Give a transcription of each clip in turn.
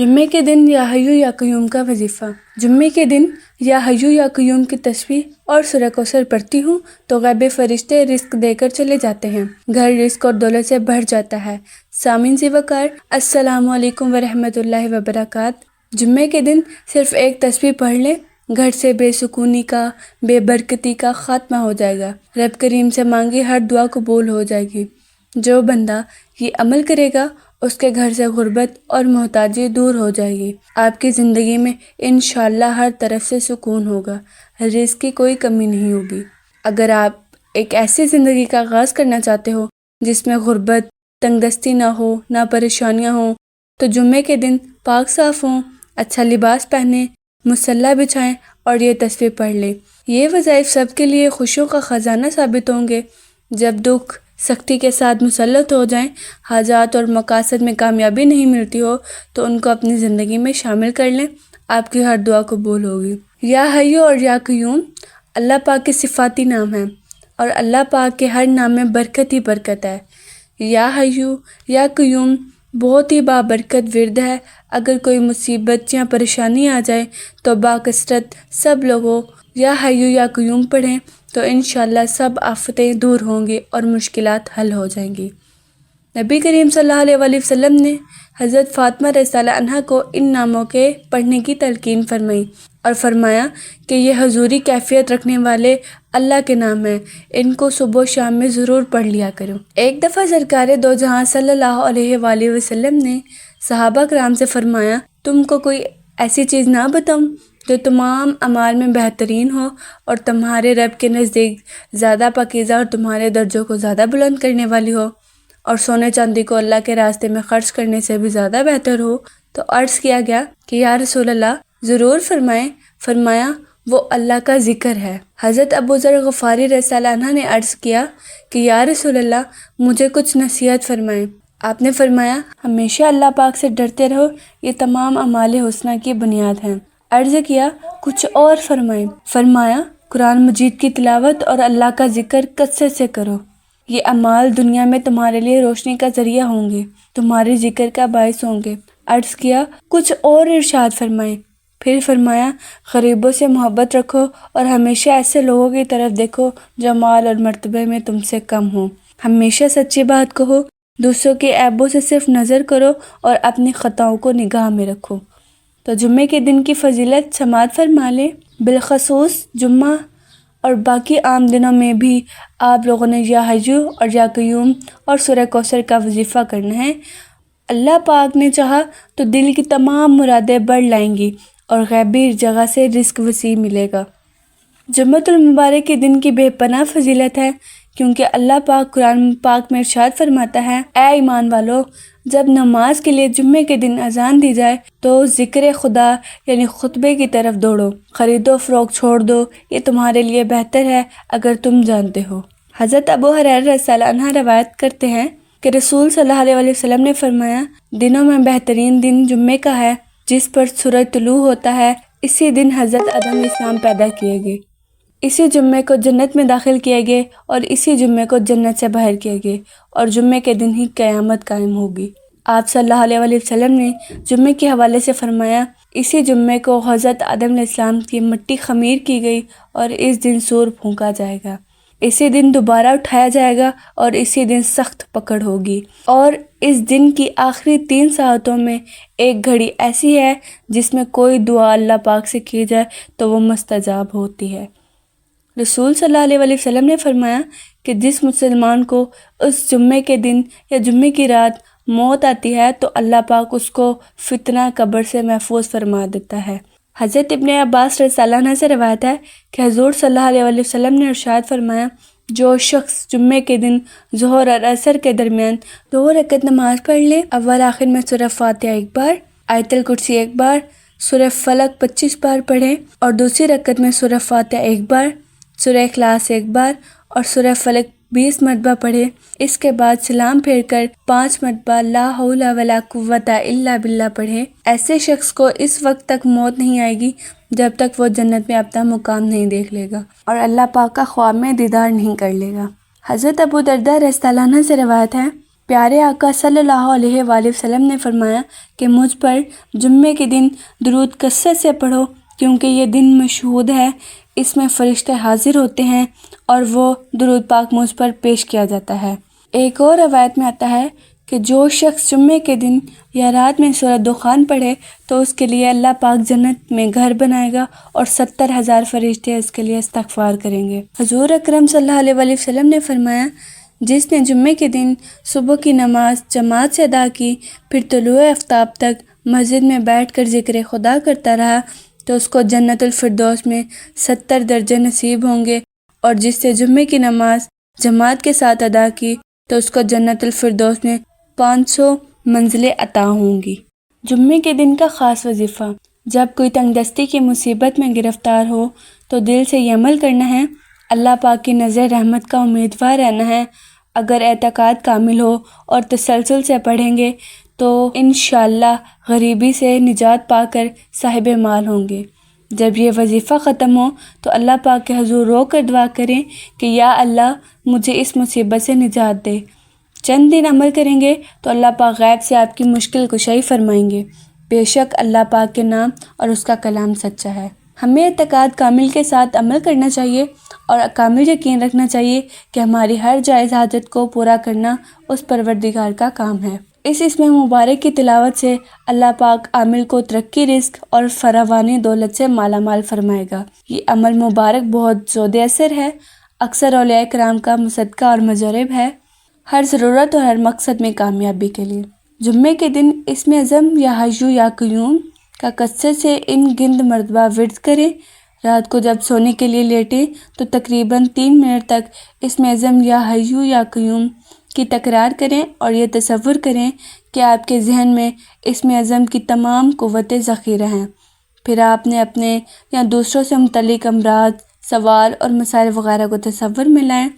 جمعے کے دن یا حیو یا قیوم کا وظیفہ۔ جمعے کے دن یا حیو یا قیوم کی تسبیح اور سورہ کوثر پڑھتی ہوں تو غیبی فرشتے رزق دے کر چلے جاتے ہیں، گھر رزق اور دولت سے بھر جاتا ہے۔ سامعین سے وقار، السلام علیکم ورحمۃ اللہ وبرکاتہ۔ جمعے کے دن صرف ایک تسبیح پڑھ لیں، گھر سے بے سکونی کا، بے برکتی کا خاتمہ ہو جائے گا۔ رب کریم سے مانگی ہر دعا قبول ہو جائے گی۔ جو بندہ یہ عمل کرے گا اس کے گھر سے غربت اور محتاجی دور ہو جائے گی۔ آپ کی زندگی میں انشاءاللہ ہر طرف سے سکون ہوگا، رزق کی کوئی کمی نہیں ہوگی۔ اگر آپ ایک ایسی زندگی کا آغاز کرنا چاہتے ہو جس میں غربت، تنگ دستی نہ ہو، نہ پریشانیاں ہوں، تو جمعے کے دن پاک صاف ہوں، اچھا لباس پہنیں، مصلی بچھائیں اور یہ تسبیح پڑھ لیں۔ یہ وظائف سب کے لیے خوشیوں کا خزانہ ثابت ہوں گے۔ جب دکھ سختی کے ساتھ مسلط ہو جائیں، حاجات اور مقاصد میں کامیابی نہیں ملتی ہو تو ان کو اپنی زندگی میں شامل کر لیں، آپ کی ہر دعا قبول ہوگی۔ یا حیو اور یا قیوم اللہ پاک کے صفاتی نام ہیں اور اللہ پاک کے ہر نام میں برکت ہی برکت ہے۔ یا حیو یا قیوم بہت ہی بابرکت ورد ہے۔ اگر کوئی مصیبت یا پریشانی آ جائے تو باکثرت سب لوگوں یا حیو یا قیوم پڑھیں تو انشاءاللہ سب آفتیں دور ہوں گی اور مشکلات حل ہو جائیں گی۔ نبی کریم صلی اللہ علیہ وآلہ وسلم نے حضرت فاطمہ رضی اللہ عنہا کو ان ناموں کے پڑھنے کی تلقین فرمائی اور فرمایا کہ یہ حضوری کیفیت رکھنے والے اللہ کے نام ہیں، ان کو صبح و شام میں ضرور پڑھ لیا کرو۔ ایک دفعہ سرکار دو جہاں صلی اللہ علیہ وآلہ وسلم نے صحابہ کرام سے فرمایا، تم کو کوئی ایسی چیز نہ بتاؤں جو تمام اعمال میں بہترین ہو اور تمہارے رب کے نزدیک زیادہ پاکیزہ اور تمہارے درجوں کو زیادہ بلند کرنے والی ہو اور سونے چاندی کو اللہ کے راستے میں خرچ کرنے سے بھی زیادہ بہتر ہو؟ تو عرض کیا گیا کہ یا رسول اللہ ضرور فرمائیں۔ فرمایا وہ اللہ کا ذکر ہے۔ حضرت ابو ذر غفاری رضی اللہ عنہ نے عرض کیا کہ یا رسول اللہ مجھے کچھ نصیحت فرمائیں۔ آپ نے فرمایا ہمیشہ اللہ پاک سے ڈرتے رہو، یہ تمام اعمال حسنہ کی بنیاد ہیں۔ عرض کیا کچھ اور فرمائیں۔ فرمایا قرآن مجید کی تلاوت اور اللہ کا ذکر کثرت سے کرو، یہ اعمال دنیا میں تمہارے لیے روشنی کا ذریعہ ہوں گے، تمہارے ذکر کا باعث ہوں گے۔ عرض کیا کچھ اور ارشاد فرمائیں۔ پھر فرمایا غریبوں سے محبت رکھو اور ہمیشہ ایسے لوگوں کی طرف دیکھو جو مال اور مرتبے میں تم سے کم ہوں۔ ہمیشہ سچی بات کہو، دوسروں کے عیبوں سے صرف نظر کرو اور اپنی خطاؤں کو نگاہ میں رکھو۔ تو جمعے کے دن کی فضیلت سماعت فرما لیں۔ بالخصوص جمعہ اور باقی عام دنوں میں بھی آپ لوگوں نے یا حیو اور یا قیوم اور سورہ کوثر کا وظیفہ کرنا ہے۔ اللہ پاک نے چاہا تو دل کی تمام مرادیں بڑھ لائیں گی اور غیبی جگہ سے رزق وسیع ملے گا۔ جمعۃ المبارک کے دن کی بے پناہ فضیلت ہے، کیونکہ اللہ پاک قرآن پاک میں ارشاد فرماتا ہے، اے ایمان والو، جب نماز کے لیے جمعے کے دن اذان دی جائے تو ذکر خدا یعنی خطبے کی طرف دوڑو، خرید و فروخت چھوڑ دو، یہ تمہارے لیے بہتر ہے اگر تم جانتے ہو۔ حضرت ابو ہریرہ رضی اللہ عنہ روایت کرتے ہیں کہ رسول صلی اللہ علیہ وسلم نے فرمایا، دنوں میں بہترین دن جمعے کا ہے، جس پر سورج طلوع ہوتا ہے، اسی دن حضرت آدم علیہ السلام پیدا کیے گئے، اسی جمعے کو جنت میں داخل کیے گئے اور اسی جمعے کو جنت سے باہر کیے گئے اور جمعے کے دن ہی قیامت قائم ہوگی۔ آپ صلی اللہ علیہ وآلہ وسلم نے جمعے کے حوالے سے فرمایا، اسی جمعے کو حضرت آدم علیہ السلام کی مٹی خمیر کی گئی اور اس دن سور پھونکا جائے گا، اسی دن دوبارہ اٹھایا جائے گا اور اسی دن سخت پکڑ ہوگی، اور اس دن کی آخری 3 ساعتوں میں ایک گھڑی ایسی ہے جس میں کوئی دعا اللہ پاک سے کی جائے تو وہ مستجاب ہوتی ہے۔ رسول صلی اللہ علیہ وآلہ وسلم نے فرمایا کہ جس مسلمان کو اس جمعے کے دن یا جمعے کی رات موت آتی ہے تو اللہ پاک اس کو فتنہ قبر سے محفوظ فرما دیتا ہے۔ حضرت ابن عباس رضی اللہ عنہ سے روایت ہے کہ حضور صلی اللہ علیہ وآلہ وسلم نے ارشاد فرمایا، جو شخص جمعے کے دن ظہر اور عصر کے درمیان 2 رکعت نماز پڑھ لے، اول آخر میں سورہ فاتحہ 1 بار، آیت الکرسی 1 بار، سورہ فلق 25 بار پڑھے اور دوسری رکعت میں سورہ فاتحہ 1 بار، سورہ اخلاص 1 بار اور سورہ فلق 20 مرتبہ پڑھے، اس کے بعد سلام پھیر کر 5 مرتبہ لا حول ولا قوت الا باللہ پڑھے، ایسے شخص کو اس وقت تک موت نہیں آئے گی جب تک وہ جنت میں اپنا مقام نہیں دیکھ لے گا اور اللہ پاک کا خواب میں دیدار نہیں کر لے گا۔ حضرت ابو درداء رضی اللہ عنہ سے روایت ہے، پیارے آقا صلی اللہ علیہ وآلہ وسلم نے فرمایا کہ مجھ پر جمعے کے دن درود کثرت سے پڑھو، کیونکہ یہ دن مشہود ہے، اس میں فرشتے حاضر ہوتے ہیں اور وہ درود پاک مجھ پر پیش کیا جاتا ہے۔ ایک اور روایت میں آتا ہے کہ جو شخص جمعے کے دن یا رات میں سورۃ دخان پڑھے تو اس کے لیے اللہ پاک جنت میں گھر بنائے گا اور 70,000 فرشتے اس کے لیے استغفار کریں گے۔ حضور اکرم صلی اللہ علیہ وآلہ وسلم نے فرمایا، جس نے جمعے کے دن صبح کی نماز جماعت سے ادا کی، پھر طلوع آفتاب تک مسجد میں بیٹھ کر ذکر خدا کرتا رہا تو اس کو جنت الفردوس میں 70 درجے نصیب ہوں گے، اور جس سے جمعے کی نماز جماعت کے ساتھ ادا کی تو اس کو جنت الفردوس میں 500 منزلیں عطا ہوں گی۔ جمعے کے دن کا خاص وظیفہ: جب کوئی تنگ دستی کی مصیبت میں گرفتار ہو تو دل سے یہ عمل کرنا ہے، اللہ پاک کی نظر رحمت کا امیدوار رہنا ہے۔ اگر اعتقاد کامل ہو اور تسلسل سے پڑھیں گے تو انشاءاللہ غریبی سے نجات پا کر صاحب مال ہوں گے۔ جب یہ وظیفہ ختم ہو تو اللہ پاک کے حضور رو کر دعا کریں کہ یا اللہ مجھے اس مصیبت سے نجات دے۔ چند دن عمل کریں گے تو اللہ پاک غیب سے آپ کی مشکل کشائی فرمائیں گے۔ بے شک اللہ پاک کے نام اور اس کا کلام سچا ہے۔ ہمیں اعتقاد کامل کے ساتھ عمل کرنا چاہیے اور کامل یقین رکھنا چاہیے کہ ہماری ہر جائز حاجت کو پورا کرنا اس پروردگار کا کام ہے۔ اس اسم مبارک کی تلاوت سے اللہ پاک عامل کو ترقی، رزق اور فراوانی دولت سے مالا مال فرمائے گا۔ یہ عمل مبارک بہت زود اثر ہے، اکثر اولیاء کرام کا مصدقہ اور مجرب ہے، ہر ضرورت اور ہر مقصد میں کامیابی کے لیے۔ جمعے کے دن اسم اعظم یا حیو یا قیوم کا کثرت سے ان گنت مرتبہ ورد کریں۔ رات کو جب سونے کے لیے لیٹیں تو تقریباً 3 منٹ تک اسم اعظم یا حیو یا قیوم کی تکرار کریں اور یہ تصور کریں کہ آپ کے ذہن میں اسم اعظم کی تمام قوتیں ذخیرہ ہیں۔ پھر آپ نے اپنے یا دوسروں سے متعلق امراض، سوال اور مسائل وغیرہ کو تصور میں لائیں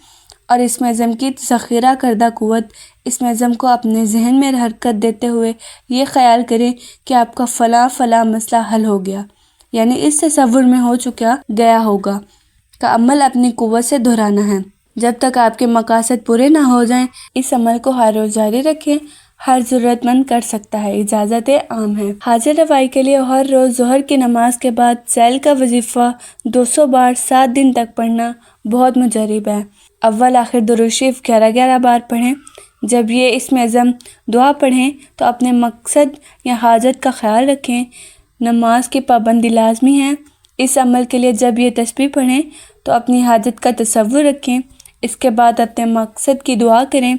اور اسم اعظم کی ذخیرہ کردہ قوت اسم اعظم کو اپنے ذہن میں حرکت دیتے ہوئے یہ خیال کریں کہ آپ کا فلاں فلاں مسئلہ حل ہو گیا، یعنی اس تصور میں ہو چکا گیا ہوگا کا عمل اپنی قوت سے دہرانا ہے جب تک آپ کے مقاصد پورے نہ ہو جائیں۔ اس عمل کو ہر روز جاری رکھیں، ہر ضرورت مند کر سکتا ہے، اجازت عام ہے۔ حاضر روائی کے لیے ہر روز ظہر کی نماز کے بعد ذیل کا وظیفہ 200 بار 7 دن تک پڑھنا بہت مجرب ہے۔ اول آخر درود شریف 11 بار پڑھیں۔ جب یہ اسم اعظم دعا پڑھیں تو اپنے مقصد یا حاجت کا خیال رکھیں۔ نماز کی پابندی لازمی ہے۔ اس عمل کے لیے جب یہ تسبیح پڑھیں تو اپنی حاجت کا تصور رکھیں، اس کے بعد اپنے مقصد کی دعا کریں،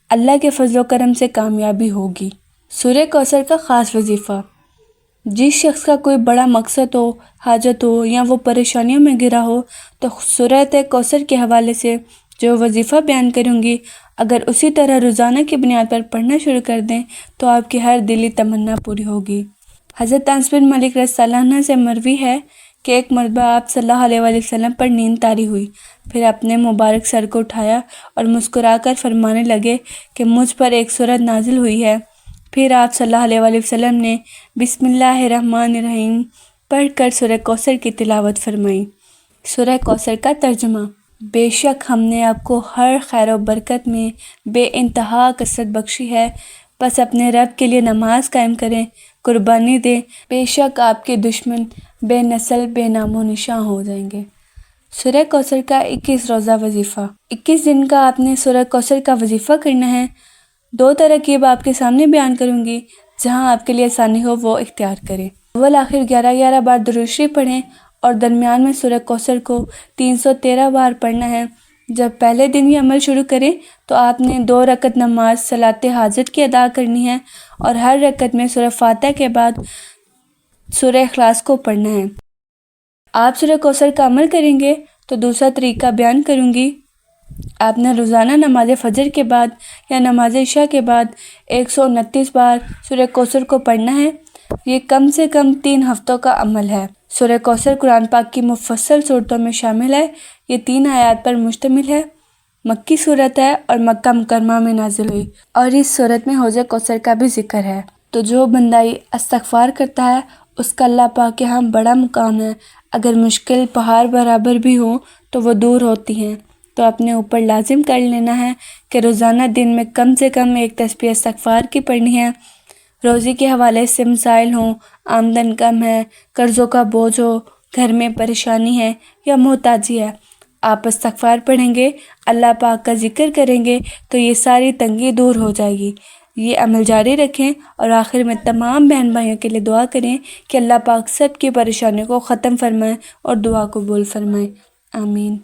اللہ کے فضل و کرم سے کامیابی ہوگی۔ سورہ کوثر کا خاص وظیفہ: جس شخص کا کوئی بڑا مقصد ہو، حاجت ہو یا وہ پریشانیوں میں گھرا ہو تو سورۃ کوثر کے حوالے سے جو وظیفہ بیان کروں گی اگر اسی طرح روزانہ کی بنیاد پر پڑھنا شروع کر دیں تو آپ کی ہر دلی تمنا پوری ہوگی۔ حضرت انس بن مالک رضی اللہ عنہ سے مروی ہے کہ ایک مرتبہ آپ صلی اللہ علیہ وآلہ وسلم پر نیند طاری ہوئی، پھر اپنے مبارک سر کو اٹھایا اور مسکرا کر فرمانے لگے کہ مجھ پر ایک سورت نازل ہوئی ہے۔ پھر آپ صلی اللہ علیہ وآلہ وسلم نے بسم اللہ الرحمن الرحیم پڑھ کر سورہ کوثر کی تلاوت فرمائی۔ سورہ کوثر کا ترجمہ: بے شک ہم نے آپ کو ہر خیر و برکت میں بے انتہا کثرت بخشی ہے، بس اپنے رب کے لیے نماز قائم کریں، قربانی دیں، بے شک آپ کے دشمن بے نسل بے نام و نشاں ہو جائیں گے۔ سورہ کوثر کا 21 روزہ وظیفہ: 21 دن کا آپ نے سورہ کوثر کا وظیفہ کرنا ہے۔ 2 ترکیب آپ کے سامنے بیان کروں گی، جہاں آپ کے لیے آسانی ہو وہ اختیار کریں۔ اول آخر 11 بار درود شریف پڑھیں اور درمیان میں سورہ کوثر کو 313 بار پڑھنا ہے۔ جب پہلے دن یہ عمل شروع کریں تو آپ نے 2 رکعت نماز صلاۃ حاجت کی ادا کرنی ہے اور ہر رکعت میں سورہ فاتحہ کے بعد سورہ اخلاص کو پڑھنا ہے۔ آپ سورہ کوثر کا عمل کریں گے تو دوسرا طریقہ بیان کروں گی۔ آپ نے روزانہ نماز فجر کے بعد یا نماز عشاء کے بعد 129 بار سورہ کوثر کو پڑھنا ہے۔ یہ کم سے کم 3 ہفتوں کا عمل ہے۔ سورہ کوثر قرآن پاک کی مفصل صورتوں میں شامل ہے۔ یہ 3 آیات پر مشتمل ہے، مکی صورت ہے اور مکہ مکرمہ میں نازل ہوئی، اور اس صورت میں حوض کوثر کا بھی ذکر ہے۔ تو جو بندہ استغفار کرتا ہے اس کا اللہ پاک کے ہاں بڑا مقام ہے، اگر مشکل پہاڑ برابر بھی ہوں تو وہ دور ہوتی ہیں۔ تو اپنے اوپر لازم کر لینا ہے کہ روزانہ دن میں کم سے کم ایک تسبیح استغفار کی پڑھنی ہے۔ روزی کے حوالے سے مسائل ہوں، آمدن کم ہے، قرضوں کا بوجھ ہو، گھر میں پریشانی ہے یا محتاجی ہے، آپ استغفار پڑھیں گے، اللہ پاک کا ذکر کریں گے تو یہ ساری تنگی دور ہو جائے گی۔ یہ عمل جاری رکھیں اور آخر میں تمام بہن بھائیوں کے لیے دعا کریں کہ اللہ پاک سب کی پریشانیوں کو ختم فرمائیں اور دعا قبول فرمائیں۔ آمین۔